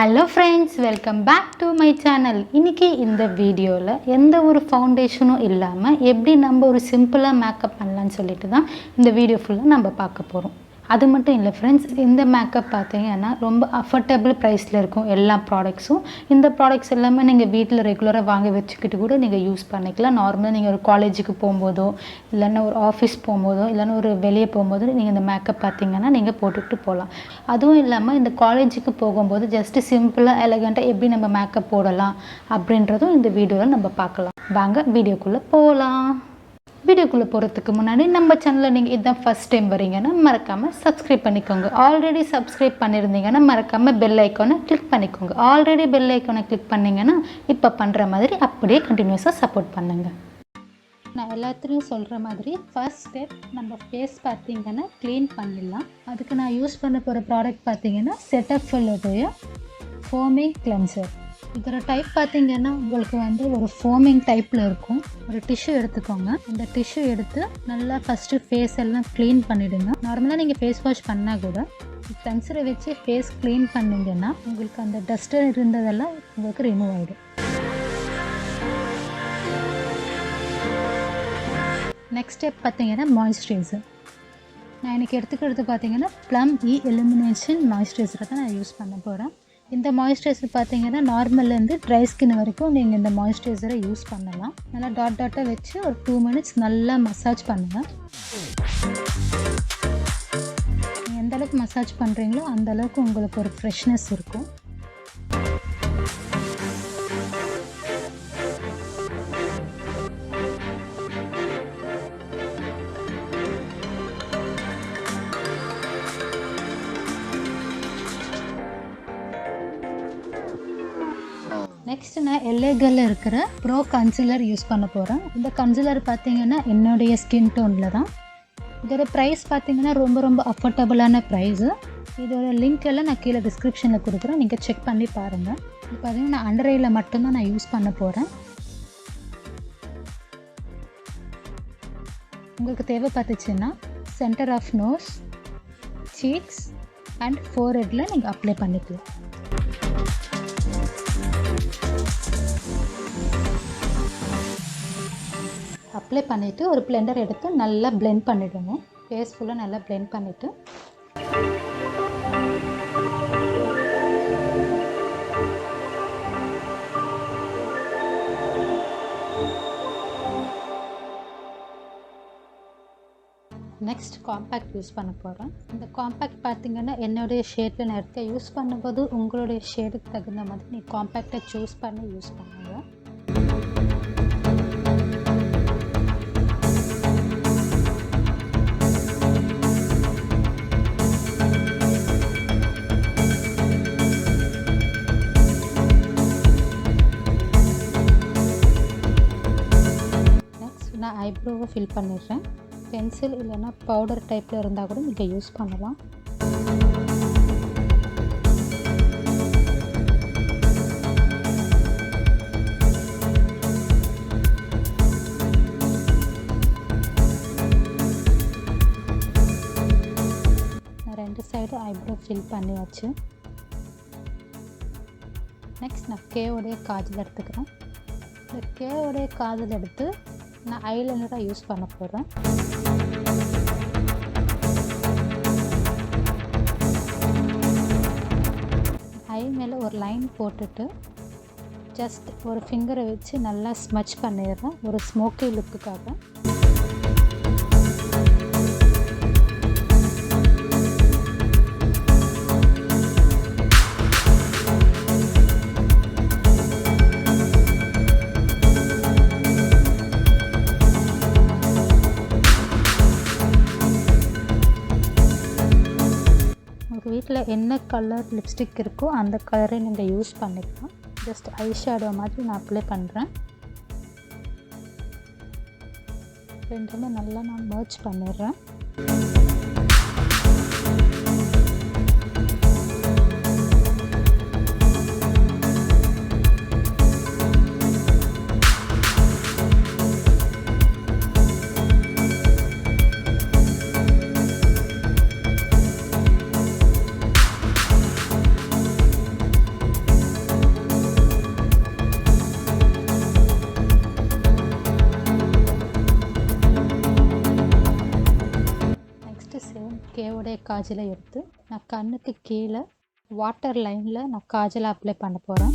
Hello friends, welcome back to my channel. இன்றைக்கி இந்த வீடியோவில் எந்த ஒரு ஃபவுண்டேஷனும் இல்லாமல் எப்படி நம்ம ஒரு சிம்பிளாக மேக்கப் பண்ணலான்னு சொல்லிட்டு தான் இந்த வீடியோ ஃபுல்லாக நம்ம பார்க்க போகிறோம். அது மட்டும் இல்லை ஃப்ரெண்ட்ஸ், இந்த மேக்கப் பார்த்தீங்கன்னா ரொம்ப அஃபோர்டபுள் ப்ரைஸில் இருக்கும் எல்லா ப்ராடக்ட்ஸும். இந்த ப்ராடக்ட்ஸ் எல்லாமே நீங்கள் வீட்டில் ரெகுலராக வாங்கி வச்சுக்கிட்டு கூட நீங்கள் யூஸ் பண்ணிக்கலாம். நார்மலாக நீங்கள் ஒரு காலேஜுக்கு போகும்போதோ இல்லைன்னா ஒரு ஆஃபீஸ் போகும்போதோ இல்லைன்னா ஒரு வெளியே போகும்போதோ நீங்கள் இந்த மேக்கப் பார்த்தீங்கன்னா நீங்கள் போட்டுக்கிட்டு போகலாம். அதுவும் இல்லாமல் இந்த காலேஜுக்கு போகும்போது ஜஸ்ட்டு சிம்பிளாக எலகண்ட்டாக எப்படி நம்ம மேக்கப் போடலாம் அப்படின்றதும் இந்த வீடியோவில் நம்ம பார்க்கலாம். வாங்க வீடியோக்குள்ளே போகலாம். வீடியோக்குள்ளே போகிறதுக்கு முன்னாடி நம்ம சேனலில் நீங்கள் இதுதான் ஃபஸ்ட் டைம் வரீங்கன்னா மறக்காமல் சப்ஸ்கிரைப் பண்ணிக்கோங்க. ஆல்ரெடி சப்ஸ்கிரைப் பண்ணியிருந்தீங்கன்னா மறக்காமல் பெல் ஐக்கானை கிளிக் பண்ணிக்கோங்க. ஆல்ரெடி பெல் ஐக்கானை கிளிக் பண்ணிங்கன்னா இப்போ பண்ணுற மாதிரி அப்படியே கண்டினியூஸாக சப்போர்ட் பண்ணுங்கள். நான் எல்லாத்துலேயும் சொல்கிற மாதிரி ஃபர்ஸ்ட் ஸ்டெப் நம்ம ஃபேஸ் பார்த்திங்கன்னா க்ளீன் பண்ணிடலாம். அதுக்கு நான் யூஸ் பண்ண போகிற ப்ராடக்ட் பார்த்திங்கன்னா செட்டஃபில்லுடைய ஃபோமிங் கிளென்சர். இதோட டைப் பார்த்திங்கன்னா உங்களுக்கு ஒரு ஃபோமிங் டைப்பில் இருக்கும். ஒரு டிஷ்யூ எடுத்துக்கோங்க. இந்த டிஷ்யூ எடுத்து நல்லா ஃபஸ்ட்டு ஃபேஸ் எல்லாம் க்ளீன் பண்ணிவிடுங்க. நார்மலாக நீங்கள் ஃபேஸ் வாஷ் பண்ணால் கூட கிளென்சரை வச்சு ஃபேஸ் க்ளீன் பண்ணிங்கன்னா உங்களுக்கு அந்த டஸ்ட்டு இருந்ததெல்லாம் உங்களுக்கு ரிமூவ் ஆகிடும். நெக்ஸ்ட் ஸ்டெப் பார்த்திங்கன்னா மாய்ஸ்சரைசர். நான் இன்றைக்கி எடுத்துக்கிறது பார்த்திங்கன்னா Plum E-Luminence மாய்ஸ்சரைசரை தான் நான் யூஸ் பண்ண போகிறேன். இந்த மாய்ஸ்சரைசர் பார்த்திங்கன்னா நார்மல்லேருந்து ட்ரை ஸ்கின் வரைக்கும் நீங்கள் இந்த மாய்ஸ்சரைசரை யூஸ் பண்ணலாம். நல்லா டாட்டாக வச்சு ஒரு 2 minutes நல்லா மசாஜ் பண்ணுங்கள். நீங்கள் எந்த அளவுக்கு மசாஜ் பண்ணுறீங்களோ அந்தளவுக்கு உங்களுக்கு ஒரு ஃப்ரெஷ்னஸ் இருக்கும். நெக்ஸ்ட் நான் எல்லேகரில் இருக்கிற ப்ரோ கன்சீலர் யூஸ் பண்ண போகிறேன். இந்த கன்சீலர் பார்த்திங்கன்னா என்னுடைய ஸ்கின் டோனில் தான். இதோட ப்ரைஸ் பார்த்திங்கன்னா ரொம்ப அஃபோர்டபுளான ப்ரைஸு. இதோட லிங்க் எல்லாம் நான் கீழே டிஸ்கிரிப்ஷனில் கொடுக்குறேன், நீங்கள் செக் பண்ணி பாருங்கள். இப்போ பார்த்திங்கன்னா நான் அண்டர் ஐயில் மட்டும்தான் நான் யூஸ் பண்ண போகிறேன். உங்களுக்கு தேவைப்பட்டுச்சுன்னா centre of nose, cheeks and ஃபோர்ஹெட்டில் நீங்கள் அப்ளை பண்ணிக்கலாம். அப்ளை பண்ணிவிட்டு ஒரு பிளெண்டர் எடுத்து நல்லா பிளெண்ட் பண்ணிவிடுங்க. ஃபேஸ் ஃபுல்லாக நல்லா பிளெண்ட் பண்ணிவிட்டு நெக்ஸ்ட் காம்பேக்ட் யூஸ் பண்ண போகிறேன். இந்த காம்பேக்ட் பார்த்திங்கன்னா என்னுடைய ஷேடில் நான் எடுத்து யூஸ் பண்ணும்போது உங்களுடைய ஷேடுக்கு தகுந்த மாதிரி நீ காம்பேக்டை சூஸ் பண்ணி யூஸ் பண்ணுங்கள். நான் ஐப்ரோவை ஃபில் பண்ணிடுறேன். பென்சில் இல்லைன்னா பவுடர் டைப்பில் இருந்தால் கூட நீங்கள் யூஸ் பண்ணலாம். நான் 2 சைடு ஐப்ரோ ஃபில் பண்ணியாச்சு. நெக்ஸ்ட் நான் கேவோடைய காஜல் எடுத்துக்கிறேன். இந்த கேவோடைய காஜல் எடுத்து நான் ஐலைனராக யூஸ் பண்ண போகிறேன். ஐ மேலே ஒரு லைன் போட்டுட்டு ஜஸ்ட் ஒரு ஃபிங்கரை வச்சு நல்லா ஸ்மச் பண்ணிடுறேன் ஒரு ஸ்மோக்கி லுக்குக்காக. வீட்டில் என்ன கலர் லிப்ஸ்டிக் இருக்கோ அந்த கலரை நீங்கள் யூஸ் பண்ணிக்கலாம். ஜஸ்ட் ஐ ஷேடோ மாதிரி நான் அப்ளை பண்ணுறேன். ரெண்டுமே நல்லா நான் மர்ஜ் பண்ணிடுறேன். காஜலை எடுத்து நான் கண்ணுக்கு கீழே வாட்டர் லைனில் நான் காஜலை அப்ளை பண்ண போகிறேன்.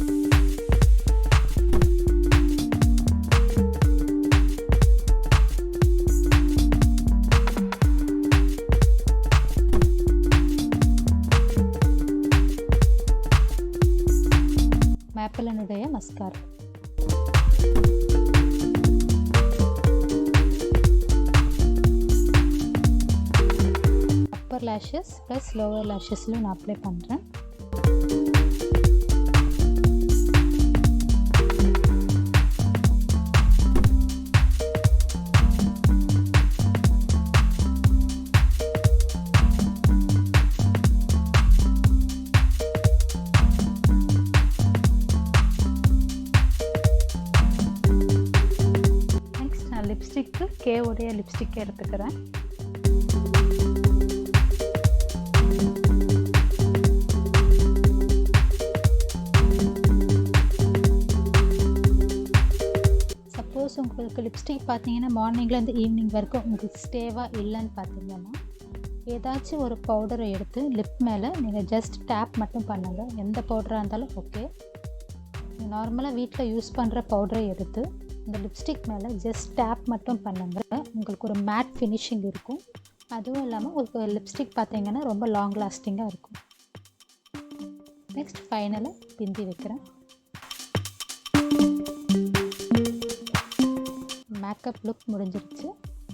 மேப்பிலனுடைய mascara. Upper lashes plus lower லேஷஸ்லையும் நான் அப்ளை பண்ணுறேன். லிப்ஸ்டிக்கு கேவுடைய லிப்ஸ்டிக் எடுத்துக்கிறேன். சப்போஸ் உங்களுக்கு லிப்ஸ்டிக் பார்த்தீங்கன்னா மார்னிங்லேருந்து ஈவினிங் வரைக்கும் உங்களுக்கு ஸ்டேவாக இல்லைன்னு பார்த்தீங்கன்னா ஏதாச்சும் ஒரு பவுடரை எடுத்து லிப் மேலே நீங்கள் ஜஸ்ட் டேப் மட்டும் பண்ணுங்கள். எந்த பவுடராக இருந்தாலும் ஓகே. நார்மலாக வீட்டில் யூஸ் பண்ணுற பவுடரை எடுத்து இந்த லிப்ஸ்டிக் மேலே ஜஸ்ட் டேப் மட்டும் பண்ணுங்க. உங்களுக்கு ஒரு மேட் ஃபினிஷிங் இருக்கும். அதுவும் இல்லாமல் உங்களுக்கு லிப்ஸ்டிக் பார்த்தீங்கன்னா ரொம்ப லாங் லாஸ்டிங்காக இருக்கும். நெக்ஸ்ட் ஃபைனலாக பிந்தி வைக்கிறேன். மேக்கப் லுக் முடிஞ்சிருச்சு.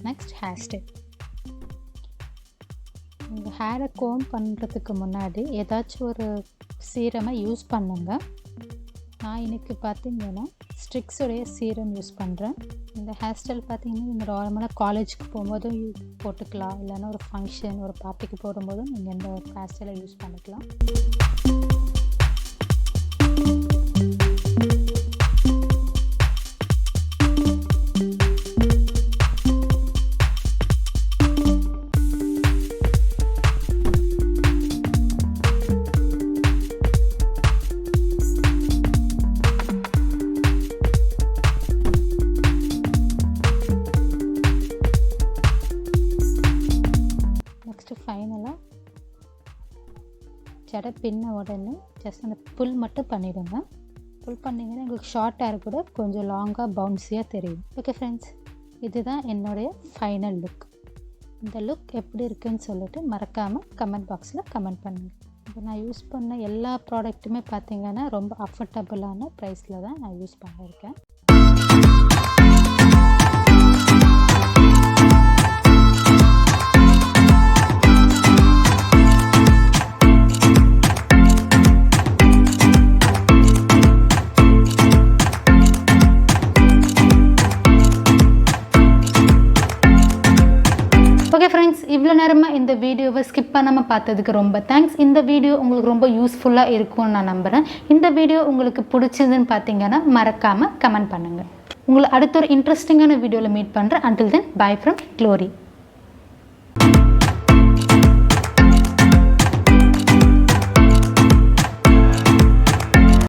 Next hair style. உங்கள் ஹேரை கோம் பண்ணுறதுக்கு முன்னாடி ஏதாச்சும் ஒரு சீரமை யூஸ் பண்ணுங்க. நான் இன்றைக்கி பார்த்தீங்கன்னா ஸ்ட்ரிக்ஸுடைய சீரம் யூஸ் பண்ணுறேன். இந்த ஹேர் ஸ்டைல் பார்த்தீங்கன்னா நீங்கள் நார்மலாக காலேஜுக்கு போகும்போதும் போட்டுக்கலாம், இல்லைன்னா ஒரு ஃபங்க்ஷன் ஒரு பார்ட்டிக்கு போடும்போதும் நீங்கள் இந்த ஹேர் ஸ்டைலை யூஸ் பண்ணிக்கலாம். ஃபைனலாக ஜடை பின்ன உடனே ஜஸ்ட் அந்த புல் மட்டும் பண்ணிவிடுங்க. புல் பண்ணிங்கன்னா உங்களுக்கு ஷார்ட் ஹேர் கூட கொஞ்சம் லாங்காக பவுன்ஸியாக தெரியும். ஓகே ஃப்ரெண்ட்ஸ், இதுதான் என்னுடைய ஃபைனல் லுக். இந்த லுக் எப்படி இருக்குதுன்னு சொல்லிட்டு மறக்காமல் கமெண்ட் பாக்ஸில் கமெண்ட் பண்ணுங்கள். இப்போ நான் யூஸ் பண்ண எல்லா ப்ராடக்ட்டுமே பார்த்திங்கன்னா ரொம்ப அஃபோர்டபுளான ப்ரைஸில் தான் நான் யூஸ் பண்ணியிருக்கேன். ஓகே ஃப்ரெண்ட்ஸ், இவ்வளோ நேரமாக இந்த வீடியோவை ஸ்கிப் பண்ணாமல் பார்த்ததுக்கு ரொம்ப தேங்க்ஸ். இந்த வீடியோ உங்களுக்கு ரொம்ப யூஸ்ஃபுல்லாக இருக்கும்னு நான் நம்புகிறேன். இந்த வீடியோ உங்களுக்கு பிடிச்சதுன்னு பார்த்தீங்கன்னா மறக்காமல் கமெண்ட் பண்ணுங்கள். உங்களை அடுத்த ஒரு இன்ட்ரெஸ்டிங்கான வீடியோவில் மீட் பண்ணுறேன். Until then by from glory.